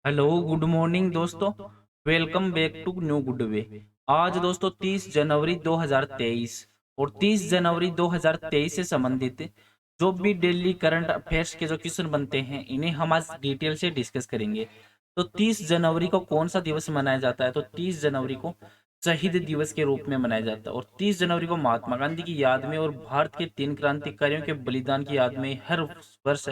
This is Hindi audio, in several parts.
हेलो गुड मॉर्निंग दोस्तों। Welcome back to new good way. आज दोस्तों 30 जनवरी 2023 और 30 जनवरी 2023 से संबंधित जो भी डेली करंट अफेयर्स के जो क्वेश्चन बनते हैं इन्हें हम आज डिटेल से डिस्कस करेंगे। तो 30 जनवरी को कौन सा दिवस मनाया जाता है? तो 30 जनवरी को शहीद दिवस के रूप में मनाया जाता है और 30 जनवरी को महात्मा गांधी की याद में और भारत के 3 क्रांतिकारियों के बलिदान की याद में हर वर्ष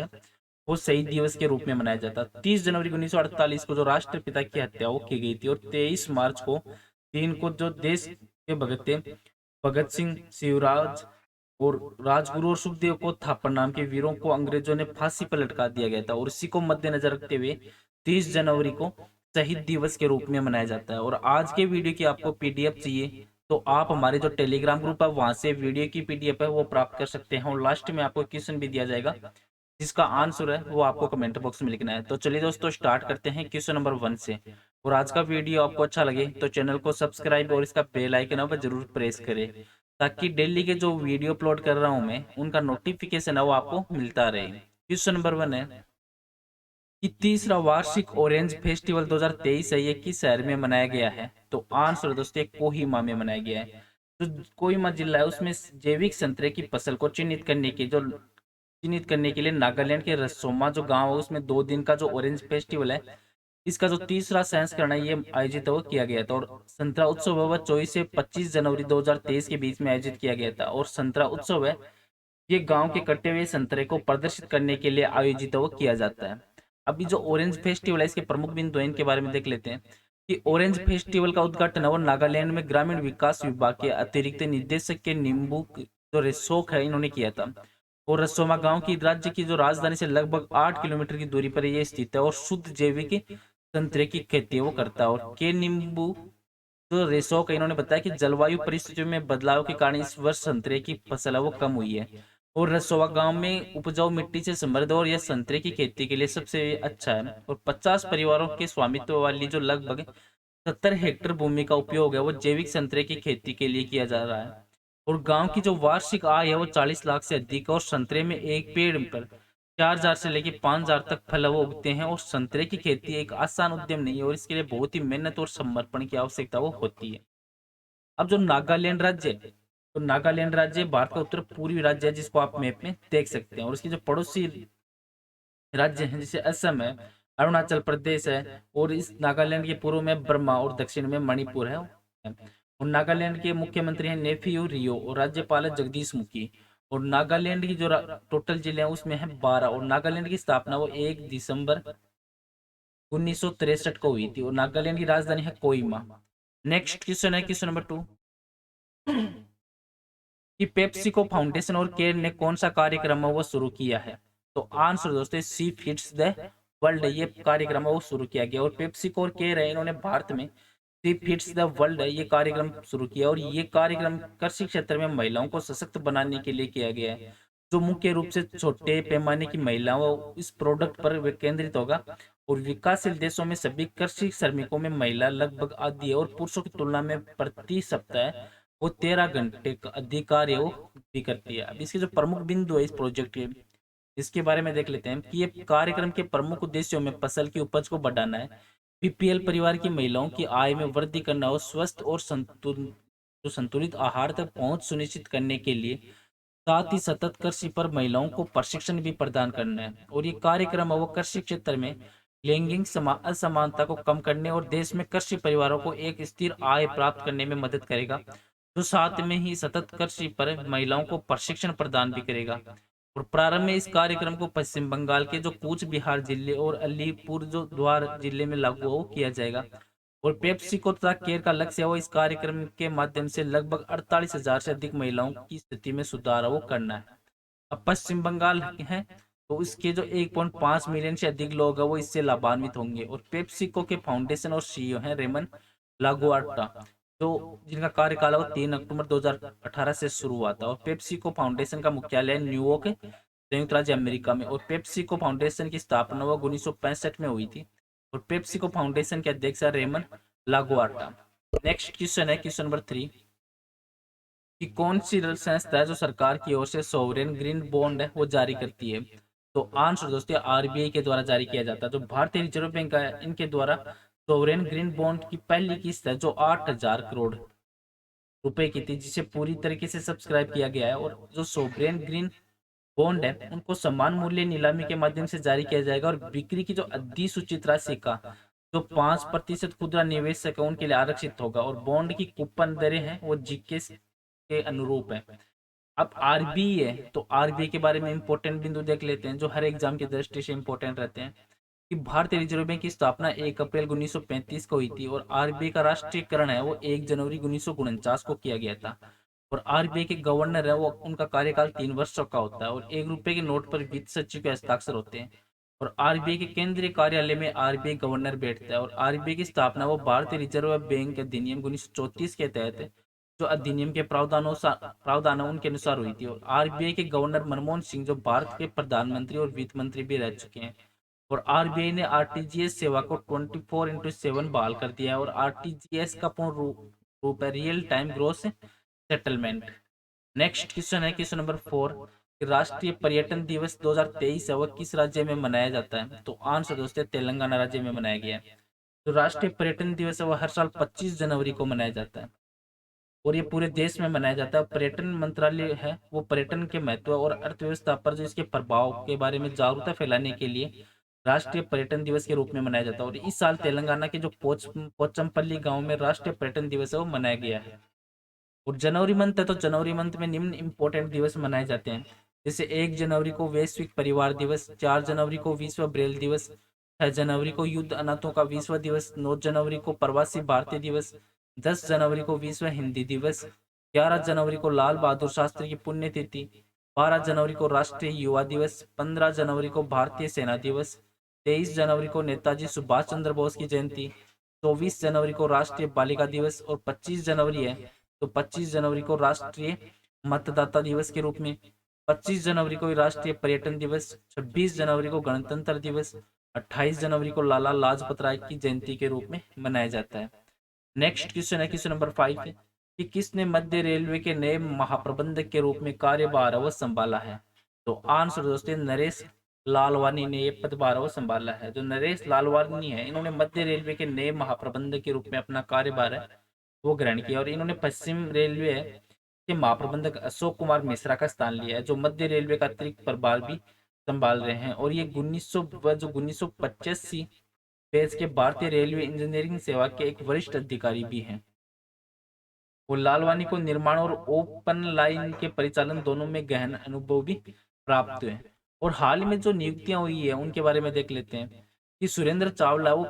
वो शहीद दिवस के रूप में मनाया जाता है। 30 जनवरी 1948 को जो राष्ट्रपिता की हत्या वो की गई थी और 23 मार्च को तीन को जो देश के भगत थे, भगत सिंह, शिवराज और राजगुरु और सुखदेव को थापर नाम के वीरों को अंग्रेजों ने फांसी पर लटका दिया गया था और इसी को मद्देनजर रखते हुए 30 जनवरी को शहीद दिवस के रूप में मनाया जाता है। और आज के वीडियो की आपको पीडीएफ चाहिए तो आप हमारे जो टेलीग्राम ग्रुप है वहां से वीडियो की पीडीएफ है वो प्राप्त कर सकते हैं और लास्ट में आपको क्वेश्चन भी दिया जाएगा जिसका आंसर है वो आपको कमेंट बॉक्स में लिखना है। तो चलिए दोस्तों स्टार्ट करते हैं क्वेश्चन नंबर 1 से। और आज का वीडियो आपको अच्छा लगे तो चैनल को सब्सक्राइब और इसका बेल आइकन है जरूर प्रेस करें ताकि डेली के जो वीडियो अपलोड कर रहा हूं मैं उनका नोटिफिकेशन है वो आपको मिलता रहे। क्वेश्चन नंबर 1 है कि तीसरा वार्षिक ऑरेंज फेस्टिवल 2023 है ये किस शहर में मनाया गया है? तो आंसर दोस्तों कोहिमा में मनाया गया है। तो कोहिमा जिला है उसमें जैविक संतरे की फसल को चिन्हित करने के लिए नागालैंड के रसोमा जो गांव है उसमें 2 दिन का जो ऑरेंज फेस्टिवल है इसका जो तीसरा संस्करण है ये आयोजित वो किया गया था। और संतरा उत्सव है 24 से 25 जनवरी 2023 के बीच में आयोजित किया गया था और संतरा उत्सव है ये गांव के कटे हुए संतरे को प्रदर्शित करने के लिए आयोजित वो किया जाता है। अभी जो ऑरेंज फेस्टिवल है इसके प्रमुख बिंदु हैं इनके बारे में देख लेते हैं कि ऑरेंज फेस्टिवल का उद्घाटन है वो नागालैंड में ग्रामीण विकास विभाग के अतिरिक्त निदेशक के निम्बू जो रेसोक है इन्होंने किया था। और रसोमा गांव की राज्य की जो राजधानी से लगभग 8 किलोमीटर की दूरी पर ये स्थित है और शुद्ध जैविक संतरे की खेती वो करता है। और के नींबू जो रेसोक है इन्होंने बताया कि जलवायु परिस्थितियों में बदलाव के कारण इस वर्ष संतरे की फसल है वो कम हुई है और रसोवा गांव में उपजाऊ मिट्टी से समृद्ध और यह संतरे की खेती के लिए सबसे अच्छा है। और 50 परिवारों के स्वामित्व वाली जो लगभग 70 हेक्टेयर भूमि का उपयोग है वो जैविक संतरे की खेती के लिए किया जा रहा है। और गांव की जो वार्षिक आय है वो 40 लाख से अधिक है और संतरे में एक पेड़ पर 4,000 से लेकर 5,000 तक फल वो उगते हैं। और संतरे की खेती एक आसान उद्यम नहीं है और इसके लिए बहुत ही मेहनत और समर्पण की आवश्यकता वो होती है। अब जो नागालैंड राज्य है तो नागालैंड राज्य भारत का उत्तर पूर्वी राज्य है जिसको आप मैप में देख सकते हैं। और इसकी जो पड़ोसी राज्य हैं जैसे असम है, अरुणाचल प्रदेश है और इस नागालैंड के पूर्व में बर्मा और दक्षिण में मणिपुर है। और नागालैंड के मुख्यमंत्री हैं नेफियू रियो और राज्यपाल है जगदीश मुखी। और नागालैंड की जो टोटल जिले हैं उसमें है 12 और नागालैंड की स्थापना वो 1 दिसंबर 1963 को हुई थी और नागालैंड की राजधानी है कोहिमा। नेक्स्ट क्वेश्चन है क्वेश्चन नंबर 2 कि पेप्सिको फाउंडेशन और केयर ने कौन सा कार्यक्रम है वो शुरू किया है? तो आंसर दोस्तों सी फीड्स द वर्ल्ड ये कार्यक्रम है वो शुरू किया गया। और पेप्सिको और केयर है इन्होंने भारत में सी फीड्स द वर्ल्ड ये कार्यक्रम शुरू किया और ये कार्यक्रम कृषि क्षेत्र में महिलाओं को सशक्त बनाने के लिए किया गया है जो मुख्य रूप से छोटे पैमाने की महिलाओं इस प्रोडक्ट पर केंद्रित होगा। और विकासशील देशों में सभी कृषि श्रमिकों में महिला लगभग आधी है और पुरुषों की तुलना में प्रति सप्ताह वो 13 घंटे का अधिक कार्य वो भी करती है। अब इसके जो प्रमुख बिंदु है इस प्रोजेक्ट के इसके बारे में देख लेते हैं कि ये कार्यक्रम के प्रमुख उद्देश्यों में फसल की उपज को बढ़ाना है, बीपीएल परिवार की महिलाओं की आय में वृद्धि करना और स्वस्थ और संतुलित आहार तक पहुंच सुनिश्चित करने के लिए साथ ही सतत कृषि पर महिलाओं को प्रशिक्षण भी प्रदान करना है। और ये कार्यक्रम है वो कृषि क्षेत्र में लैंगिक असमानता को कम करने और देश में कृषि परिवारों को एक स्थिर आय प्राप्त करने में मदद करेगा जो साथ में ही सतत कृषि पर महिलाओं को प्रशिक्षण प्रदान भी करेगा। और प्रारंभ में इस कार्यक्रम को पश्चिम बंगाल के जो कूच बिहार जिले और अलीपुर जो द्वार जिले में लागू किया जाएगा। और पेप्सिको तथा केयर का लक्ष्य है वो इस कार्यक्रम के माध्यम से लगभग 48,000 से अधिक महिलाओं की स्थिति में सुधार वो करना है। अब पश्चिम बंगाल है तो इसके जो 1.5 मिलियन से अधिक लोग हैं वो इससे लाभान्वित होंगे। और पेप्सिको के फाउंडेशन और सीईओ हैं रेमन लागुआर्टा जो जिनका कार्यकाल है वो 3 अक्टूबर 2018 से शुरू हुआ था। और पेप्सिको फाउंडेशन का मुख्यालय न्यूयॉर्क संयुक्त राज्य अमेरिका में। और पेप्सिको फाउंडेशन की स्थापना वो 1965 में हुई थी। और पेप्सिको फाउंडेशन के अध्यक्ष है रेमन लागुआर्टा। नेक्स्ट क्वेश्चन है क्वेश्चन नंबर 3 कि कौन सी संस्था है जो सरकार की ओर से सोवरेन ग्रीन बॉन्ड है वो जारी करती है? तो आंसर दोस्तों आरबीआई के द्वारा जारी किया जाता है। जो भारतीय रिजर्व बैंक है इनके द्वारा सोवरेन ग्रीन बॉन्ड की पहली किस्त है जो 8,000 करोड़ रुपए की थी, जिसे पूरी तरीके से सब्सक्राइब किया गया है। और जो सोवरेन ग्रीन बॉन्ड है उनको समान मूल्य नीलामी के माध्यम से जारी किया जाएगा, और बिक्री की जो अधिसूचित राशि का जो 5% खुदरा निवेशक है उनके लिए आरक्षित होगा, और बॉन्ड की कूपन दरें हैं वो जीके के अनुरूप है। अब आरबीआई है तो आरबीआई के बारे में इंपॉर्टेंट बिंदु देख लेते हैं जो हर एग्जाम की दृष्टि से इंपॉर्टेंट रहते हैं। कि भारतीय रिजर्व बैंक की स्थापना 1 अप्रैल 1935 को हुई थी, और आरबीआई का राष्ट्रीयकरण है वो 1 जनवरी 1949 को किया गया था। और आरबीआई के गवर्नर है वो उनका कार्यकाल 3 वर्षों का होता है, और 1 रुपए के नोट पर वित्त सचिव के हस्ताक्षर होते हैं। और आरबीआई के केंद्रीय कार्यालय में आरबीआई गवर्नर बैठता है। और आरबीआई की स्थापना वो भारतीय रिजर्व बैंक अधिनियम 1934 के तहत जो अधिनियम के प्रावधान उनके अनुसार हुई थी। और आरबीआई के गवर्नर मनमोहन सिंह जो भारत के प्रधानमंत्री और वित्त मंत्री भी रह चुके हैं। और आरबीआई ने आरटीजीएस सेवा को 24/7 बहाल कर दिया है। और आरटीजीएस का पूर्ण रूप है real time gross settlement. Next question है क्वेश्चन नंबर 4। राष्ट्रीय पर्यटन दिवस 2023 है वह किस राज्य में मनाया जाता है? तो आंसर दोस्तों तेलंगाना राज्य में मनाया गया है। तो राष्ट्रीय पर्यटन दिवस है वह हर साल 25 जनवरी को मनाया जाता है, और ये पूरे देश में मनाया जाता है। पर्यटन मंत्रालय है वो पर्यटन के महत्व और अर्थव्यवस्था पर जो इसके प्रभाव के बारे में जागरूकता फैलाने के लिए राष्ट्रीय पर्यटन दिवस के रूप में मनाया जाता है। और इस साल तेलंगाना के जो पोचमपल्ली गांव में राष्ट्रीय पर्यटन दिवस है वो मनाया गया है। और जनवरी मंथ है तो जनवरी मंथ में निम्न इंपॉर्टेंट दिवस मनाए जाते हैं, जैसे 1 जनवरी को वैश्विक परिवार दिवस, 4 जनवरी को विश्व ब्रेल दिवस, 6 जनवरी को युद्ध अनाथों का विश्व दिवस, 9 जनवरी को प्रवासी भारतीय दिवस, 10 जनवरी को विश्व हिंदी दिवस, 11 जनवरी को लाल बहादुर शास्त्री की पुण्यतिथि, 12 जनवरी को राष्ट्रीय युवा दिवस, 15 जनवरी को भारतीय सेना दिवस, 23 जनवरी को नेताजी सुभाष चंद्र बोस की जयंती, 24 जनवरी को राष्ट्रीय बालिका दिवस, और 25 जनवरी है तो 25 जनवरी को राष्ट्रीय मतदाता दिवस के रूप में, 25 जनवरी को राष्ट्रीय पर्यटन दिवस, 26 जनवरी को गणतंत्र दिवस, 28 जनवरी को लाला लाजपत राय की जयंती के रूप में मनाया जाता है। नेक्स्ट क्वेश्चन है क्वेश्चन नंबर 5 कि किसने मध्य रेलवे के नए महाप्रबंधक के रूप में कार्यभार वो संभाला है? तो आंसर दोस्तों नरेश लालवानी ने ये पदभार वो संभाला है। जो नरेश लालवानी है इन्होंने मध्य रेलवे के नए महाप्रबंधक के रूप में अपना कार्यभार है वो ग्रहण किया, और इन्होंने पश्चिम रेलवे के महाप्रबंधक अशोक कुमार मिश्रा का स्थान लिया है जो मध्य रेलवे का अतिरिक्त प्रभार भी संभाल रहे हैं। और ये 1985 बैच के भारतीय रेलवे इंजीनियरिंग सेवा के एक वरिष्ठ अधिकारी भी हैं। वो लालवानी को निर्माण और ओपन लाइन के परिचालन दोनों में गहन अनुभव भी प्राप्त हुए। और हाल में जो नियुक्तियां हुई है उनके बारे में देख लेते हैं कि सुरेंद्र चावला वो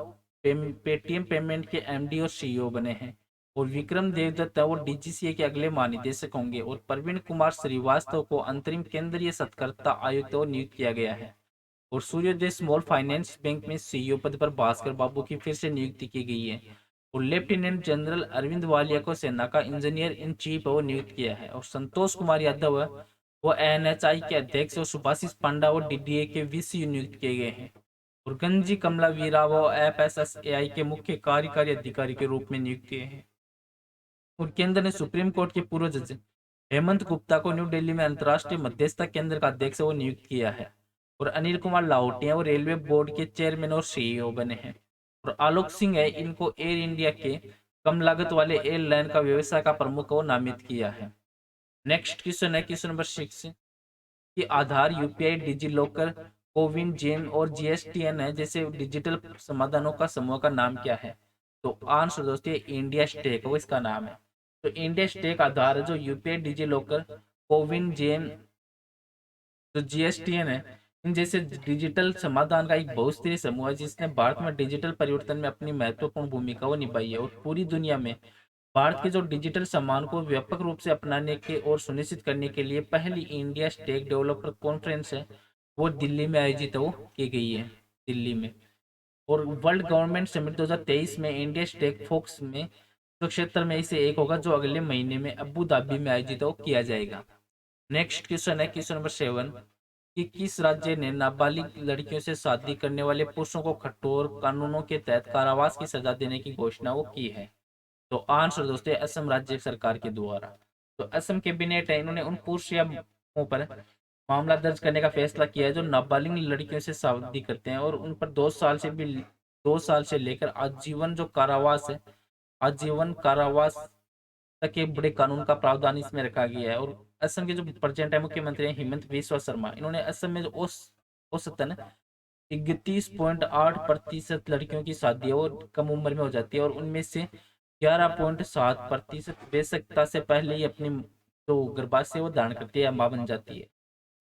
पेटीएम पेमेंट के एमडी और सीईओ बने हैं। और विक्रम देवदत्त है वो डीजीसीए के अगले महानिदेशक होंगे। और प्रवीण कुमार श्रीवास्तव को अंतरिम केंद्रीय सतर्कता आयुक्त और नियुक्त किया गया है। और सूर्योदय स्मॉल फाइनेंस बैंक में सीईओ पद पर भास्कर बाबू की फिर से नियुक्ति की गई है। और लेफ्टिनेंट जनरल अरविंद वालिया को सेना का इंजीनियर इन चीफ वो नियुक्त किया है। और संतोष कुमार यादव है वो एनएचआई के अध्यक्ष, और सुभाषिष पांडा वो डीडीए के वीसी नियुक्त किए गए हैं। और गंजी कमला वीरा वो एफएसएसएआई के मुख्य कार्यकारी अधिकारी के रूप में नियुक्त किए हैं। और केंद्र ने सुप्रीम कोर्ट के पूर्व जज हेमंत गुप्ता को न्यू दिल्ली में अंतर्राष्ट्रीय मध्यस्थता केंद्र का अध्यक्ष वो नियुक्त किया है। और अनिल कुमार लाहौटिया वो रेलवे बोर्ड के चेयरमैन और सीईओ बने हैं। और आलोक सिंह है इनको एयर इंडिया के कम लागत वाले एयरलाइन का व्यवसाय का प्रमुख को नामित किया है। नेक्स्ट क्वेश्चन है क्वेश्चन नंबर 6 कि आधार, UPI, digi locker, CoWIN, GeM और जीएसटीएन है जैसे डिजिटल समाधानों का समूह का नाम क्या है? तो आंसर दोस्तों इंडिया स्टेक वो इसका नाम है। तो इंडिया स्टेक आधार है जो UPI, digi locker, CoWIN, GeM, जो जीएसटीएन है इन जैसे डिजिटल समाधान का एक बहुस्तरीय समूह है जिसने भारत में डिजिटल परिवर्तन में अपनी महत्वपूर्ण भूमिका वो निभाई है। और पूरी दुनिया में भारत के जो डिजिटल सम्मान को व्यापक रूप से अपनाने के और सुनिश्चित करने के लिए पहली इंडिया स्टेक डेवलपर कॉन्फ्रेंस है वो दिल्ली में आयोजित वो की गई है दिल्ली में। और वर्ल्ड गवर्नमेंट समिट 2023 में इंडिया स्टेक फोक्स में जो क्षेत्र में इसे एक होगा जो अगले महीने में अबू धाबी में आयोजित वो किया जाएगा। नेक्स्ट क्वेश्चन है क्वेश्चन नंबर 7 कि किस राज्य ने नाबालिग लड़कियों से शादी करने वाले पुरुषों को कठोर कानूनों के तहत कारावास की सजा देने की घोषणा वो की है? तो आंसर दोस्तों असम राज्य सरकार के द्वारा। तो असम कैबिनेट है इन्होंने उन पुरुष या पर मामला दर्ज करने का फैसला किया है जो नाबालिग लड़कियों से शादी करते हैं और उन पर 2 साल से लेकर आजीवन जो कारावास है, आजीवन कारावास तक के बड़े कानून का प्रावधान इसमें रखा गया है। और असम के जो प्रेजेंट है मुख्यमंत्री हैं हिमंत बिस्वा शर्मा, इन्होंने असम में जो औसतन 31.8% लड़कियों की शादी और कम उम्र में हो जाती है और उनमें से 11.7% बेशकता से पहले ही अपनी जो गर्भाशय वो धारण करती है या मां बन जाती है,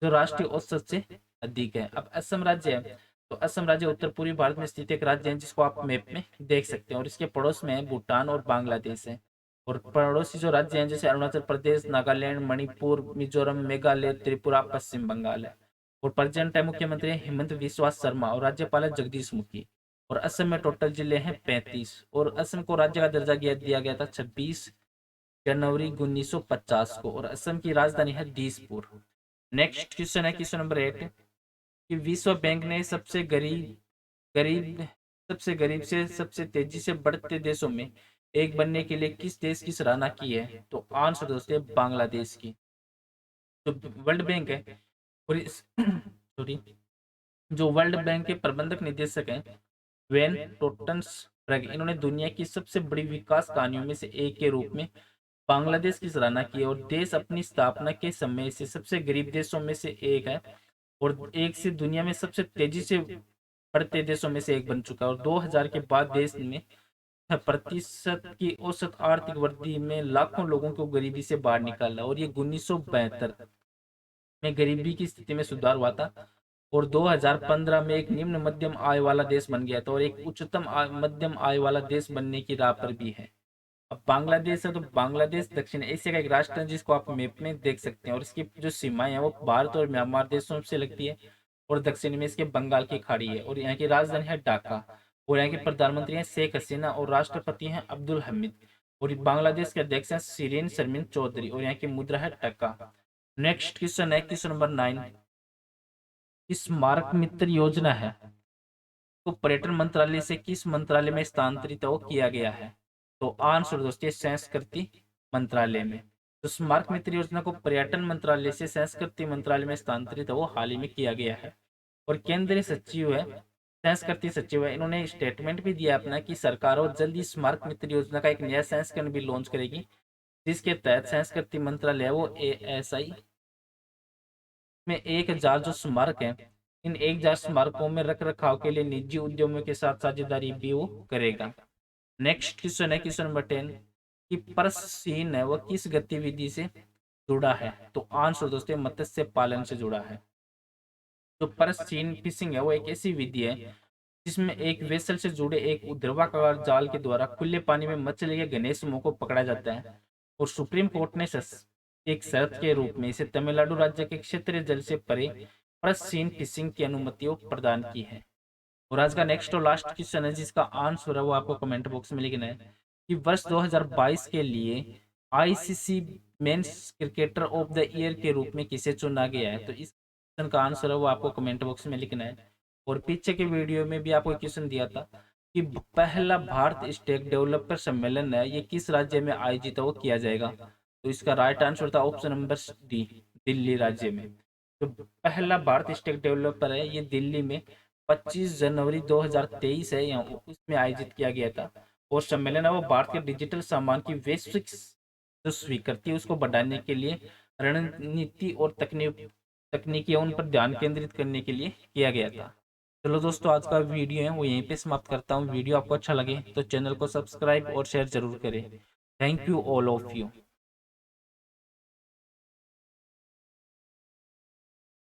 जो राष्ट्रीय औसत से अधिक है। अब असम राज्य है, तो असम राज्य उत्तर पूर्वी भारत में स्थित एक राज्य है जिसको आप मैप में देख सकते हैं और इसके पड़ोस में है भूटान और बांग्लादेश है। और पड़ोसी जो राज्य हैं जैसे अरुणाचल प्रदेश, नागालैंड, मणिपुर, मिजोरम, मेघालय, त्रिपुरा, पश्चिम बंगाल है। और प्रेजेंट है मुख्यमंत्री हिमंत बिस्वा शर्मा और राज्यपाल है जगदीश मुखी। और असम में टोटल जिले हैं 35 और असम को राज्य का दर्जा दिया गया था 26 जनवरी 1950 को और असम की राजधानी है दिसपुर। नेक्स्ट क्वेश्चन है क्वेश्चन नंबर 8 कि विश्व बैंक ने गरीब सबसे गरीब से सबसे तेजी से बढ़ते देशों में एक बनने के लिए किस देश की सराहना की है? तो आंसर दोस्तों बांग्लादेश की। जो वर्ल्ड बैंक है और इस सॉरी जो वर्ल्ड बैंक के प्रबंधक निदेशक हैं वेन टोटन्सबर्ग, इन्होंने दुनिया की सबसे बड़ी विकास कहानियों में से एक के रूप में बांग्लादेश की सराहना की और देश अपनी स्थापना के समय से सबसे गरीब देशों में से एक है और एक से दुनिया में सबसे तेजी से बढ़ते देशों में से एक बन चुका है। और 2000 के बाद देश में प्रतिशत की औसत आर्थिक वृद्धि में लाखों लोगों को गरीबी से बाहर निकाला और ये 1972 में गरीबी की स्थिति में सुधार हुआ था और 2015 में एक निम्न मध्यम आय वाला देश बन गया था और एक उच्चतम मध्यम आय वाला देश बनने की राह पर भी है। अब बांग्लादेश है, तो बांग्लादेश दक्षिण एशिया का एक राष्ट्र है जिसको आप मैप में देख सकते हैं और इसकी जो सीमाएं हैं वो भारत और म्यांमार देशों से लगती है और दक्षिण में इसके बंगाल की खाड़ी है और यहाँ की राजधानी है ढाका और यहाँ के प्रधानमंत्री हैं शेख हसीना और राष्ट्रपति हैं अब्दुल हमीद और बांग्लादेश के अध्यक्ष हैं शिरीन शर्मिन चौधरी और यहाँ की मुद्रा है टका। नेक्स्ट क्वेश्चन है क्वेश्चन नंबर 9, स्मारक मित्र योजना है तो पर्यटन मंत्रालय से किस मंत्रालय में स्थानांतरित किया गया है? तो आंसर दोस्तों संस्कृति मंत्रालय में। तो स्मारक मित्र योजना को पर्यटन मंत्रालय से संस्कृति मंत्रालय में स्थानांतरित वो हाल ही में किया गया है और केंद्रीय सचिव है संस्कृति सचिव है, इन्होंने स्टेटमेंट भी दिया अपना कि सरकार और जल्दी स्मारक मित्र योजना का एक नया संस्करण भी लॉन्च करेगी जिसके तहत संस्कृति मंत्रालय वो ASI में 1000 जो स्मारक है इन 1000 स्मारकों में रख रखाव के लिए निजी उद्यमों के साथ साझेदारी भी वो करेगा। नेक्स्ट क्वेश्चन है क्वेश्चन नंबर 10 कि पर्ससीन है वह किस गतिविधि से जुड़ा है? तो आंसर दोस्तों मत्स्य पालन से जुड़ा है। तो पर्ससीन फिशिंग है वो एक ऐसी विधि है जिसमें एक वेसल से जुड़े एक ऊर्ध्वाधर जाल के द्वारा खुले पानी में मछली के घने समूह को पकड़ा जाता है और सुप्रीम कोर्ट ने एक शर्त के रूप में इसे तमिलनाडु राज्य के क्षेत्रीय जल से परे पर्ससीन फिशिंग की अनुमति प्रदान की है। और आज का नेक्स्ट और लास्ट क्वेश्चन है जिसका आंसर है वो आपको कमेंट बॉक्स में लिखना है कि वर्ष 2022 के लिए ICC men's cricketer of the year के रूप में किसे चुना गया है? तो इस क्वेश्चन का आंसर है वो आपको कमेंट बॉक्स में लिखना है। और पीछे के वीडियो में भी आपको क्वेश्चन दिया था कि पहला भारत स्टेक डेवलपर सम्मेलन है ये किस राज्य में आयोजित वो किया जाएगा? तो इसका राइट आंसर था ऑप्शन नंबर डी, दिल्ली राज्य में। तो पहला भारत स्टेक डेवलपर है ये दिल्ली में 25 जनवरी 2023 है, यहाँ उसमें आयोजित किया गया था। और सम्मेलन है वो भारत के डिजिटल सामान की वैश्विक जो स्वीकृति उसको बढ़ाने के लिए रणनीति और तकनीकियों उन पर ध्यान केंद्रित करने के लिए किया गया था। चलो दोस्तों आज का वीडियो है वो यहीं पे समाप्त करता हूँ। वीडियो आपको अच्छा लगे तो चैनल को सब्सक्राइब और शेयर जरूर करें। Thank you all of you.